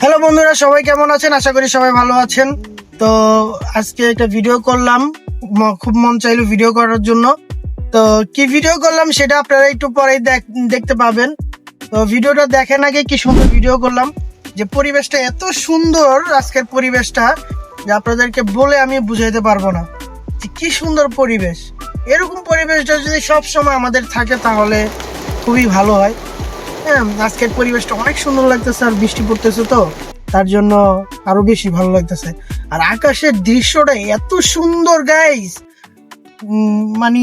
Hello বন্ধুরা, সবাই কেমন আছেন? আশা করি সবাই ভালো আছেন। তো আজকে একটা ভিডিও করলাম, খুব মন চাইলো ভিডিও করার জন্য। তো কি ভিডিও করলাম সেটা আপনারা একটু পরেই দেখতে পাবেন। তো ভিডিওটা দেখেন আগে কি সুন্দর ভিডিও করলাম, যে পরিবেশটা এত সুন্দর আজকের পরিবেশটা, যে আপনাদেরকে বলে আমি বুঝাইতে পারবো না যে কি সুন্দর পরিবেশ। এরকম পরিবেশটা যদি সব সময় আমাদের থাকে তাহলে খুবই ভালো হয়। হ্যাঁ, আজকের পরিবেশটা অনেক সুন্দর লাগতেছে, আর বৃষ্টি পড়তেছে তো তার জন্য আরো বেশি ভালো লাগতেছে। আর আকাশের দৃশ্যটা এত সুন্দর গাইস, মানে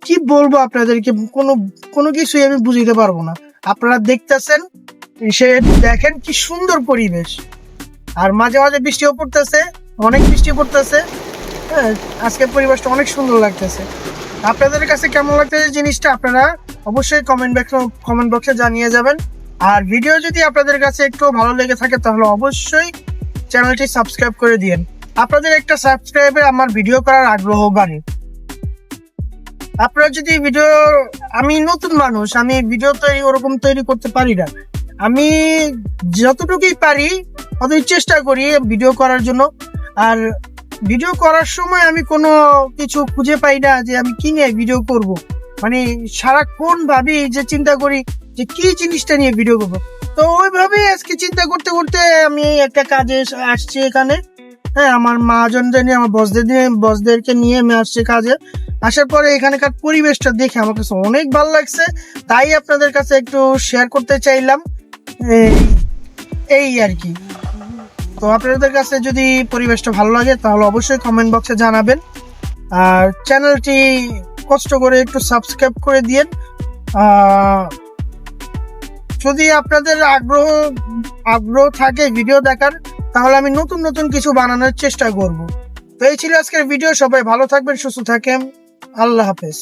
কি বলবো আপনাদেরকে, কোনো কোনো কিছুই আমি বুঝাইতে পারবো না। আপনারা দেখতেছেন, সে দেখেন কি সুন্দর পরিবেশ। আর মাঝে মাঝে বৃষ্টিও পড়তেছে, অনেক বৃষ্টি পড়তেছে। হ্যাঁ, আজকের পরিবেশটা অনেক সুন্দর লাগতেছে। আপনাদের কাছে কেমন লাগতেছে জিনিসটা আপনারা অবশ্যই কমেন্ট বক্সে জানিয়ে যাবেন। আর ভিডিও যদি আপনাদের কাছে একটু ভালো লেগে থাকে তাহলে অবশ্যই চ্যানেলটি সাবস্ক্রাইব করে দিন। আপনাদের একটা সাবস্ক্রাইবে আমার ভিডিও করার আগ্রহ বাড়ে। আপনারা যদি আমি নতুন মানুষ, আমি ভিডিও ওরকম তৈরি করতে পারি না। আমি যতটুকুই পারি অতই চেষ্টা করি ভিডিও করার জন্য। আর ভিডিও করার সময় আমি কোনো কিছু খুঁজে পাই না যে আমি কি নিয়ে ভিডিও করব। মানে সারাক্ষণ ভাবি, যে চিন্তা করি যে কি জিনিসটা নিয়ে ভিডিও করবো। তো ওইভাবেই আজকে চিন্তা করতে করতে আমি একটা কাজে আসছি এখানে। হ্যাঁ, আমার মহাজনদের নিয়ে, আমার বসদেরকে নিয়ে আমি আসছি কাজে। আসার পরে এখানকার পরিবেশটা দেখে আমার কাছে অনেক ভালো লাগছে, তাই আপনাদের কাছে একটু শেয়ার করতে চাইলাম। এই এই আর কি। তো আপনাদের কাছে যদি পরিবেশটা ভালো লাগে তাহলে অবশ্যই কমেন্ট বক্সে জানাবেন। আর চ্যানেলটি কষ্ট করে একটু সাবস্ক্রাইব করে দিন। যদি আপনাদের আগ্রহ থাকে ভিডিও দেখার, তাহলে আমি নতুন নতুন কিছু বানানোর চেষ্টা করব। তো এই ছিল আজকের ভিডিও। সবাই ভালো থাকবেন, সুস্থ থাকেন। আল্লাহ হাফেজ।